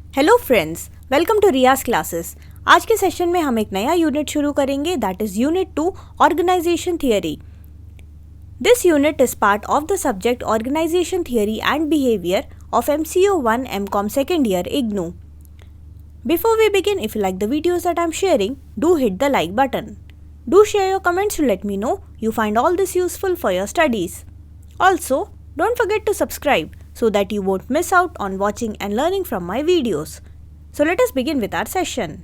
Hello friends, welcome to Riyaz classes. आज के session में हम एक नया यूनिट शुरू करेंगे, that is unit 2 organisation theory. This unit is part of the subject organisation theory and behaviour of MCO 1 MCOM second year IGNOU. Before we begin, if you like the videos that I'm sharing, do hit the like button. Do share your comments to let me know you find all this useful for your studies. Also, don't forget to subscribe so that you won't miss out on watching and learning from my videos. So let us begin with our session.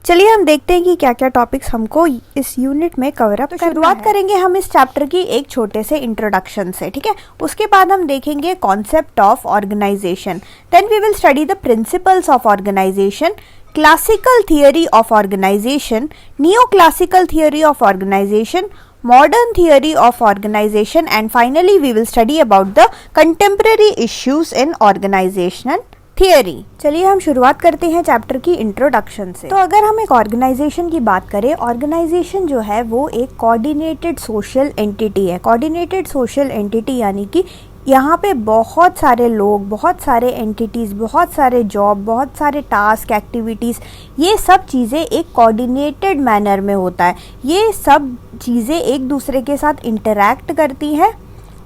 चलिए हम देखते हैं कि क्या क्या topics हमको इस unit में कवर अप शुरुआत करेंगे हम इस चैप्टर की एक छोटे से इंट्रोडक्शन से, ठीक है। उसके बाद हम देखेंगे concept of organisation, then we will study the principles of organisation, classical theory of organisation, neo classical theory of organisation, modern theory of organization, and finally we will study about the contemporary issues in organizational theory. चलिए हम शुरुआत करते हैं chapter की introduction से। तो अगर हम एक ऑर्गेनाइजेशन की बात करें, ऑर्गेनाइजेशन जो है वो एक कोऑर्डिनेटेड सोशल एंटिटी है। कोऑर्डिनेटेड सोशल एंटिटी यानी कि यहाँ पे बहुत सारे लोग, बहुत सारे एंटिटीज़, बहुत सारे जॉब, बहुत सारे टास्क, एक्टिविटीज़, ये सब चीज़ें एक कोऑर्डिनेटेड मैनर में होता है। ये सब चीज़ें एक दूसरे के साथ इंटरैक्ट करती हैं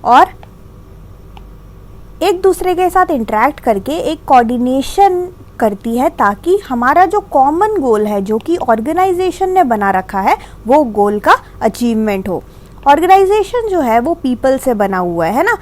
और एक दूसरे के साथ इंटरैक्ट करके एक कोऑर्डिनेशन करती है ताकि हमारा जो कॉमन गोल है, जो कि ऑर्गेनाइजेशन ने बना रखा है, वो गोल का अचीवमेंट हो। ऑर्गेनाइजेशन जो है वो पीपल से बना हुआ है ना।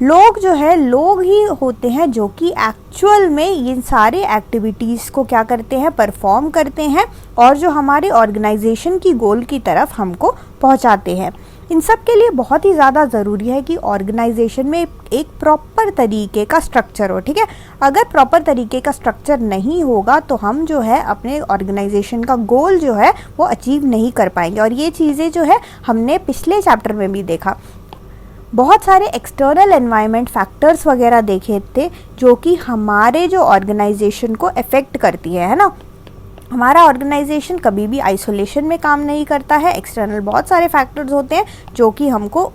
लोग जो है, लोग ही होते हैं जो कि एक्चुअल में इन सारे एक्टिविटीज़ को क्या करते हैं, परफॉर्म करते हैं और जो हमारे ऑर्गेनाइजेशन की गोल की तरफ हमको पहुंचाते हैं। इन सब के लिए बहुत ही ज़्यादा ज़रूरी है कि ऑर्गेनाइजेशन में एक प्रॉपर तरीके का स्ट्रक्चर हो, ठीक है। अगर प्रॉपर तरीके का स्ट्रक्चर नहीं होगा तो हम जो है अपने ऑर्गेनाइजेशन का गोल जो है वो अचीव नहीं कर पाएंगे। और ये चीज़ें जो है हमने पिछले चैप्टर में भी देखा, बहुत सारे एक्सटर्नल एनवायरनमेंट फैक्टर्स वगैरह देखे थे जो कि हमारे जो ऑर्गेनाइजेशन को अफेक्ट करती है ना। हमारा ऑर्गेनाइजेशन कभी भी आइसोलेशन में काम नहीं करता है। एक्सटर्नल बहुत सारे फैक्टर्स होते हैं जो कि हमको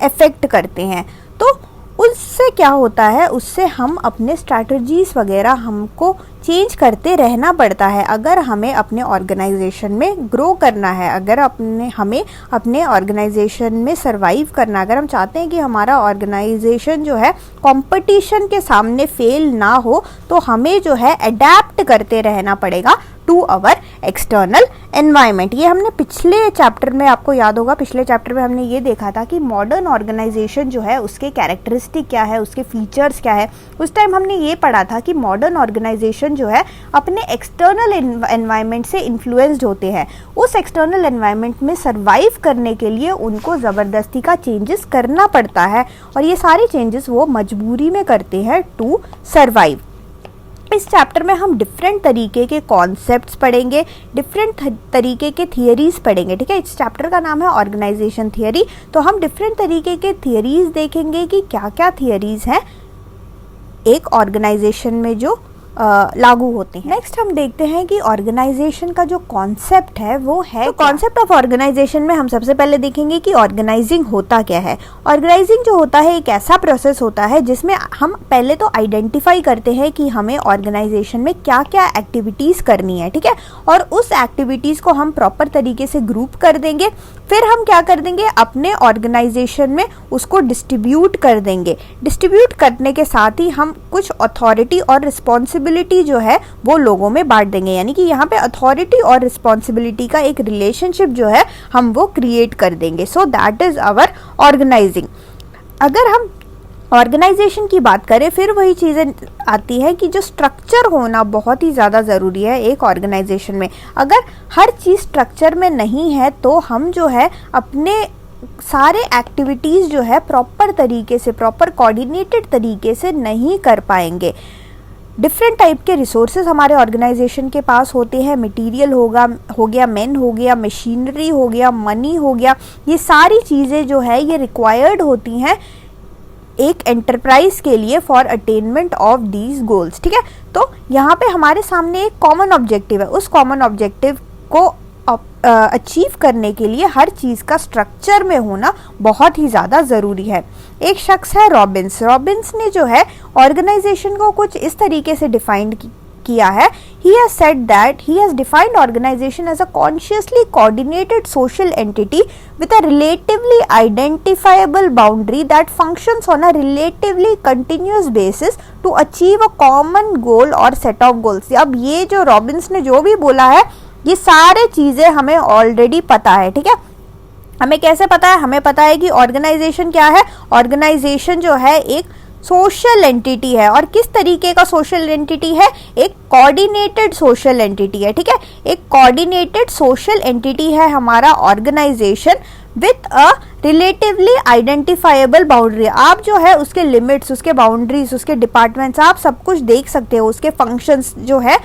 अफेक्ट करते हैं। तो उससे क्या होता है, उससे हम अपने स्ट्रैटेजीज वगैरह हमको चेंज करते रहना पड़ता है अगर हमें अपने ऑर्गेनाइजेशन में ग्रो करना है, अगर हमें अपने ऑर्गेनाइजेशन में सरवाइव करना, अगर हम चाहते हैं कि हमारा ऑर्गेनाइजेशन जो है कंपटीशन के सामने फेल ना हो, तो हमें जो है अडेप्ट करते रहना पड़ेगा टू अवर एक्सटर्नल एनवायरनमेंट। ये हमने पिछले चैप्टर में, आपको याद होगा, पिछले चैप्टर में हमने ये देखा था कि मॉडर्न ऑर्गेनाइजेशन जो है उसके कैरेक्टरिस्टिक क्या है, उसके फीचर्स क्या है। उस टाइम हमने ये पढ़ा था कि मॉडर्न ऑर्गेनाइजेशन जो है अपने एक्सटर्नल एनवायरनमेंट से इन्फ्लुएंस्ड होते हैं। उस एक्सटर्नल एनवायरनमेंट में सरवाइव करने के लिए उनको ज़बरदस्ती का चेंजेस करना पड़ता है और ये सारे चेंजेस वो मजबूरी में करते हैं टू सरवाइव। इस चैप्टर में हम डिफरेंट तरीके के कॉन्सेप्ट्स पढ़ेंगे, डिफरेंट तरीके के थियरीज पढ़ेंगे, ठीक है। इस चैप्टर का नाम है ऑर्गेनाइजेशन थियरी। तो हम डिफरेंट तरीके के थियरीज देखेंगे कि क्या क्या थियरीज हैं एक ऑर्गेनाइजेशन में जो लागू होते हैं। नेक्स्ट हम देखते हैं कि ऑर्गेनाइजेशन का जो कॉन्सेप्ट है वो है, तो कॉन्सेप्ट ऑफ ऑर्गेनाइजेशन में हम सबसे पहले देखेंगे कि ऑर्गेनाइजिंग होता क्या है। ऑर्गेनाइजिंग जो होता है एक ऐसा प्रोसेस होता है जिसमें हम पहले तो आइडेंटिफाई करते हैं कि हमें ऑर्गेनाइजेशन में क्या क्या एक्टिविटीज़ करनी है, ठीक है। और उस एक्टिविटीज़ को हम प्रॉपर तरीके से ग्रुप कर देंगे। फिर हम क्या कर देंगे, अपने ऑर्गेनाइजेशन में उसको डिस्ट्रीब्यूट कर देंगे। डिस्ट्रीब्यूट करने के साथ ही हम कुछ अथॉरिटी और रिस्पॉन्सिबिलिटी जो है वो लोगों में बांट देंगे। यानी कि यहाँ पे अथॉरिटी और रिस्पॉन्सिबिलिटी का एक रिलेशनशिप जो है हम वो क्रिएट कर देंगे। So that is our organising. अगर हम ऑर्गेनाइजेशन की बात करें, फिर वही चीज़ें आती है कि जो स्ट्रक्चर होना बहुत ही ज़्यादा ज़रूरी है एक ऑर्गेनाइजेशन में। अगर हर चीज़ स्ट्रक्चर में नहीं है तो हम जो है अपने सारे एक्टिविटीज़ जो है प्रॉपर तरीके से, प्रॉपर कोऑर्डिनेटेड तरीके से नहीं कर पाएंगे। डिफरेंट टाइप के रिसोर्सेज हमारे ऑर्गेनाइजेशन के पास होते हैं। मटेरियल हो गया, मैन हो गया, मशीनरी हो गया, मनी हो गया। ये सारी चीज़ें जो है ये रिक्वायर्ड होती हैं एक एंटरप्राइज के लिए for attainment of these goals, ठीक है। तो यहाँ पे हमारे सामने एक कॉमन ऑब्जेक्टिव है। उस कॉमन ऑब्जेक्टिव को अचीव करने के लिए हर चीज़ का स्ट्रक्चर में होना बहुत ही ज़्यादा ज़रूरी है। एक शख्स है रॉबिन्स। रॉबिन्स ने जो है ऑर्गेनाइजेशन को कुछ इस तरीके से डिफाइन किया है। He has said that he has defined organization as a consciously coordinated social entity with a relatively identifiable boundary that functions on a relatively continuous basis to achieve a common goal or set of goals। अब ये जो Robins ने जो भी बोला है ये सारे चीज़ें हमें ऑलरेडी पता है, ठीक है। हमें कैसे पता है? हमें पता है कि ऑर्गेनाइजेशन क्या है। ऑर्गेनाइजेशन जो है एक सोशल एंटिटी है। और किस तरीके का सोशल एंटिटी है? एक कोऑर्डिनेटेड सोशल एंटिटी है, ठीक है। एक कोऑर्डिनेटेड सोशल एंटिटी है हमारा organisation with a relatively identifiable boundary. आप जो है उसके लिमिट्स, उसके बाउंड्रीज, उसके डिपार्टमेंट्स आप सब कुछ देख सकते हो। उसके फंक्शंस जो है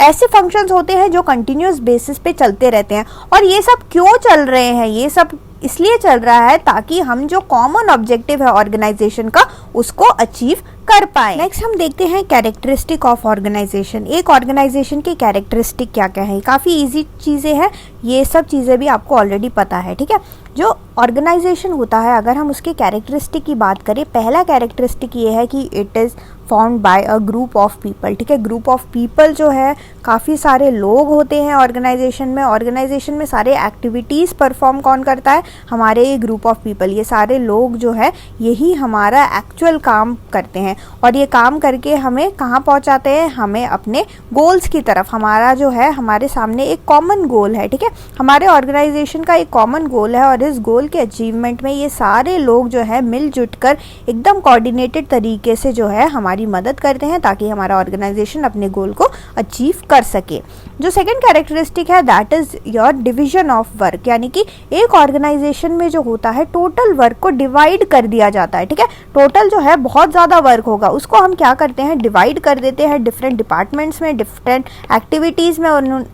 ऐसे फंक्शंस होते हैं जो कंटिन्यूस बेसिस पे चलते रहते हैं। और ये सब क्यों चल रहे हैं? ये सब इसलिए चल रहा है ताकि हम जो कॉमन ऑब्जेक्टिव है ऑर्गेनाइजेशन का उसको अचीव कर पाए। नेक्स्ट हम देखते हैं कैरेक्टरिस्टिक ऑफ ऑर्गेनाइजेशन। एक ऑर्गेनाइजेशन की कैरेक्टरिस्टिक क्या क्या है? काफ़ी इजी चीज़ें हैं, ये सब चीज़ें भी आपको ऑलरेडी पता है, ठीक है। जो ऑर्गेनाइजेशन होता है, अगर हम उसके कैरेक्टरिस्टिक की बात करें, पहला कैरेक्टरिस्टिक ये है कि it is found by a group of people, ठीक है। ग्रुप ऑफ पीपल जो है काफ़ी सारे लोग होते हैं ऑर्गेनाइजेशन में। ऑर्गेनाइजेशन में सारे एक्टिविटीज़ परफॉर्म कौन करता है? हमारे ये ग्रुप ऑफ पीपल, ये सारे लोग जो है यही हमारा एक्चुअल काम करते हैं। और ये काम करके हमें कहाँ पहुँचाते हैं? हमें अपने गोल्स की तरफ। हमारा जो है हमारे सामने एक कॉमन गोल है, ठीक है। हमारे ऑर्गेनाइजेशन का एक कॉमन गोल है और इस गोल के अचीवमेंट में ये सारे लोग जो है मिलजुल कर एकदम कोऑर्डिनेटेड तरीके से जो है हमारी मदद करते हैं ताकि हमारा ऑर्गेनाइजेशन अपने गोल को अचीव कर सके। जो सेकंड कैरेक्टरिस्टिक है that is your division of work, यानी कि एक ऑर्गेनाइजेशन में जो होता है टोटल वर्क को डिवाइड कर दिया जाता है, ठीक है। टोटल जो है बहुत ज़्यादा वर्क होगा, उसको हम क्या करते हैं? डिवाइड कर देते हैं डिफरेंट डिपार्टमेंट्स में, डिफरेंट एक्टिविटीज़ में। उन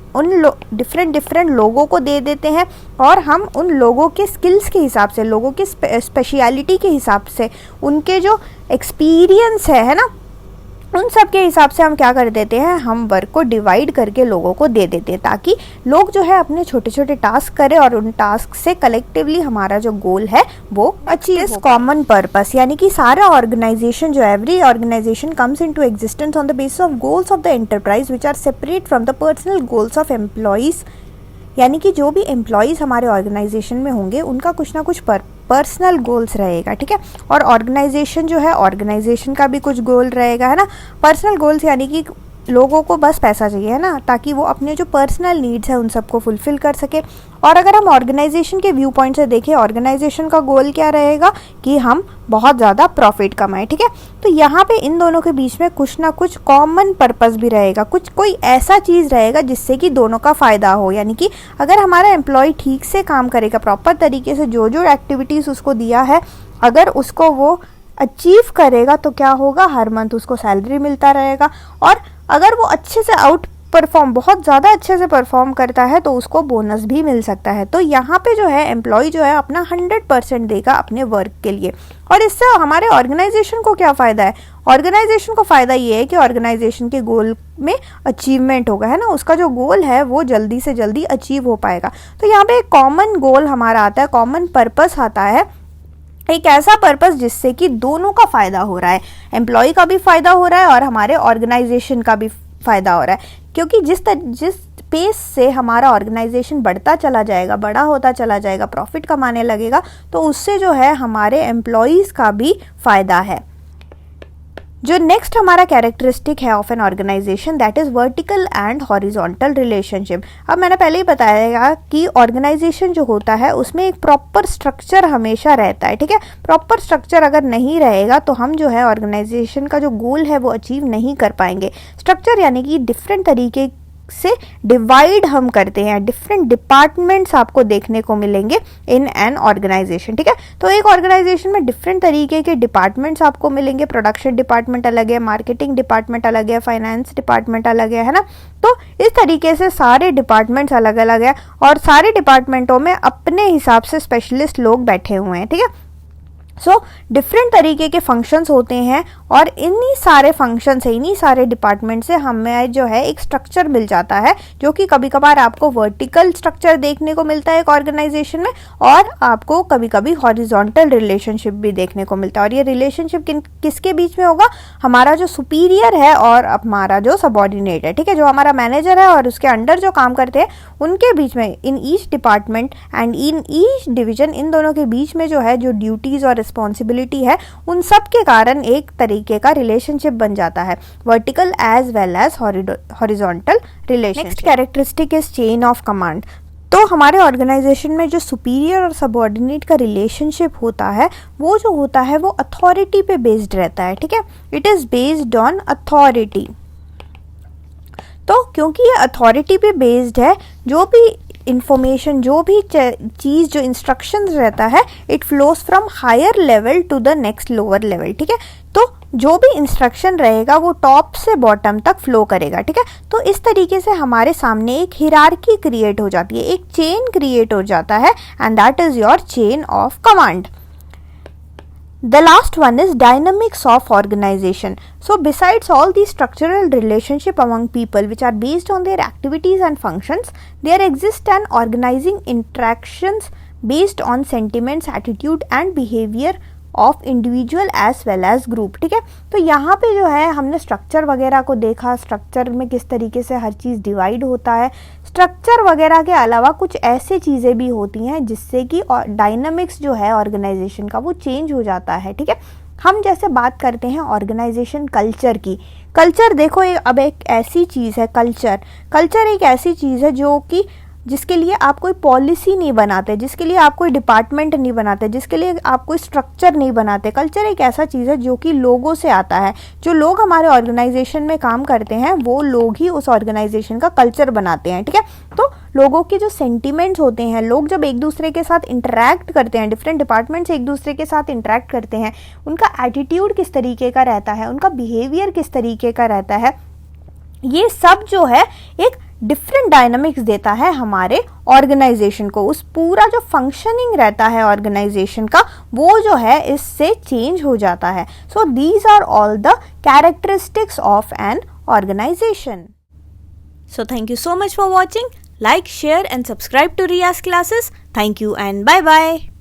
डिफरेंट लोगों को दे देते हैं और हम उन लोगों के स्किल्स के हिसाब से, लोगों की स्पेशलिटी के हिसाब से, उनके जो एक्सपीरियंस है ना, उन सब के हिसाब से हम क्या कर देते हैं? हम वर्क को डिवाइड करके लोगों को दे देते हैं ताकि लोग जो है अपने छोटे छोटे टास्क करें और उन टास्क से कलेक्टिवली हमारा जो गोल है वो अचीव हो। कॉमन पर्पस, यानी कि सारा ऑर्गेनाइजेशन जो every organisation comes into existence on the basis of goals of the enterprise which are separate from the personal goals of employees. यानी कि जो भी एम्प्लॉइज़ हमारे ऑर्गेनाइजेशन में होंगे उनका कुछ ना कुछ पर्सनल गोल्स रहेगा, ठीक है। और ऑर्गेनाइजेशन जो है, ऑर्गेनाइजेशन का भी कुछ गोल रहेगा, है ना। पर्सनल गोल्स यानी कि लोगों को बस पैसा चाहिए, है ना, ताकि वो अपने जो पर्सनल नीड्स है उन सबको फुलफिल कर सके। और अगर हम ऑर्गेनाइजेशन के व्यू पॉइंट से देखें, ऑर्गेनाइजेशन का गोल क्या रहेगा? कि हम बहुत ज़्यादा प्रॉफिट कमाएं, ठीक है। तो यहाँ पे इन दोनों के बीच में कुछ ना कुछ कॉमन पर्पस भी रहेगा, कोई ऐसा चीज़ रहेगा जिससे कि दोनों का फ़ायदा हो। यानी कि अगर हमारा एम्प्लॉय ठीक से काम करेगा, प्रॉपर तरीके से जो एक्टिविटीज़ उसको दिया है, अगर उसको वो अचीव करेगा तो क्या होगा? हर मंथ उसको सैलरी मिलता रहेगा। और अगर वो अच्छे से बहुत ज़्यादा अच्छे से परफॉर्म करता है तो उसको बोनस भी मिल सकता है। तो यहाँ पे जो है एम्प्लॉय जो है अपना 100% देगा अपने वर्क के लिए। और इससे हमारे ऑर्गेनाइजेशन को क्या फ़ायदा है? ऑर्गेनाइजेशन को फ़ायदा ये है कि ऑर्गेनाइजेशन के गोल में अचीवमेंट होगा, है ना। उसका जो गोल है वो जल्दी से जल्दी अचीव हो पाएगा। तो यहाँ पे एक कॉमन गोल हमारा आता है, कॉमन पर्पस आता है, एक ऐसा पर्पस जिससे कि दोनों का फ़ायदा हो रहा है, एम्प्लॉय का भी फ़ायदा हो रहा है और हमारे ऑर्गेनाइजेशन का भी फ़ायदा हो रहा है। क्योंकि जिस पेस से हमारा ऑर्गेनाइजेशन बढ़ता चला जाएगा, बड़ा होता चला जाएगा, प्रॉफिट कमाने लगेगा, तो उससे जो है हमारे एम्प्लॉयज़ का भी फ़ायदा है। जो नेक्स्ट हमारा कैरेक्टरिस्टिक है of an organisation that is vertical and horizontal relationship. अब मैंने पहले ही बताया कि ऑर्गेनाइजेशन जो होता है उसमें एक प्रॉपर स्ट्रक्चर हमेशा रहता है, ठीक है। प्रॉपर स्ट्रक्चर अगर नहीं रहेगा तो हम जो है ऑर्गेनाइजेशन का जो गोल है वो अचीव नहीं कर पाएंगे। स्ट्रक्चर यानी कि डिफरेंट तरीके से डिवाइड हम करते हैं, डिफरेंट डिपार्टमेंट्स आपको देखने को मिलेंगे इन एन ऑर्गेनाइजेशन, ठीक है। तो एक ऑर्गेनाइजेशन में डिफरेंट तरीके के डिपार्टमेंट्स आपको मिलेंगे। प्रोडक्शन डिपार्टमेंट अलग है, मार्केटिंग डिपार्टमेंट अलग है, फाइनेंस डिपार्टमेंट अलग है ना। तो इस तरीके से सारे डिपार्टमेंट्स अलग अलग है और सारे डिपार्टमेंटों में अपने हिसाब से स्पेशलिस्ट लोग बैठे हुए हैं, ठीक है। सो डिफरेंट तरीके के फंक्शंस होते हैं और इन्हीं सारे फंक्शन से, इन्हीं सारे डिपार्टमेंट से हमें जो है एक स्ट्रक्चर मिल जाता है, जो कि कभी कभार आपको वर्टिकल स्ट्रक्चर देखने को मिलता है एक ऑर्गेनाइजेशन में, और आपको कभी कभी हॉरिजॉन्टल रिलेशनशिप भी देखने को मिलता है। और ये रिलेशनशिप किसके बीच में होगा? हमारा जो सुपीरियर है और हमारा जो सबॉर्डिनेट है, ठीक है, जो हमारा मैनेजर है और उसके अंडर जो काम करते हैं उनके बीच में, in each department and in each division, इन दोनों के बीच में जो है जो ड्यूटीज और रिस्पॉन्सिबिलिटी है उन सब के कारण एक तरीके का रिलेशनशिप बन जाता है, vertical as well as horizontal relationship. Next characteristic is chain of command. तो हमारे ऑर्गेनाइजेशन में जो सुपीरियर और सबऑर्डिनेट का रिलेशनशिप होता है वो जो होता है वो अथॉरिटी पे बेस्ड रहता है, ठीक है, it is based on authority. तो क्योंकि ये अथॉरिटी पे बेस्ड है, जो भी इंफॉर्मेशन, जो भी चीज़, जो इंस्ट्रक्शंस रहता है, it flows from higher level to the next lower level, ठीक है। तो जो भी इंस्ट्रक्शन रहेगा वो टॉप से बॉटम तक फ्लो करेगा, ठीक है। तो इस तरीके से हमारे सामने एक हिरार्की क्रिएट हो जाती है, एक चेन क्रिएट हो जाता है, and that is your chain of command. The last one is dynamics of organization. So besides all these structural relationship among people which are based on their activities and functions, there exists an organizing interactions based on sentiments, attitude and behavior of individual as well as group, ठीक है। तो यहाँ पे जो है हमने structure वगैरह को देखा, स्ट्रक्चर में किस तरीके से हर चीज़ डिवाइड होता है। स्ट्रक्चर वगैरह के अलावा कुछ ऐसे चीज़ें भी होती हैं जिससे कि डायनामिक्स जो है ऑर्गेनाइजेशन का वो चेंज हो जाता है, ठीक है। हम जैसे बात करते हैं ऑर्गेनाइजेशन कल्चर की। कल्चर देखो अब एक ऐसी चीज़ है, कल्चर एक ऐसी चीज़ है जो कि जिसके लिए आप कोई पॉलिसी नहीं बनाते, जिसके लिए आप कोई डिपार्टमेंट नहीं बनाते, जिसके लिए आप कोई स्ट्रक्चर नहीं बनाते। कल्चर एक ऐसा चीज़ है जो कि लोगों से आता है। जो लोग हमारे ऑर्गेनाइजेशन में काम करते हैं वो लोग ही उस ऑर्गेनाइजेशन का कल्चर बनाते हैं, ठीक है। तो लोगों के जो सेंटिमेंट्स होते हैं, लोग जब एक दूसरे के साथ इंटरैक्ट करते हैं, डिफरेंट डिपार्टमेंट्स एक दूसरे के साथ इंटरैक्ट करते हैं, उनका एटीट्यूड किस तरीके का रहता है, उनका बिहेवियर किस तरीके का रहता है, ये सब जो है एक डिफरेंट डायनामिक्स देता है हमारे ऑर्गेनाइजेशन को। उस पूरा जो फंक्शनिंग रहता है ऑर्गेनाइजेशन का वो जो है इससे चेंज हो जाता है। So these are all the characteristics of an organisation. So thank you so much for watching. Like, share and subscribe to Riya's classes. Thank you and bye bye.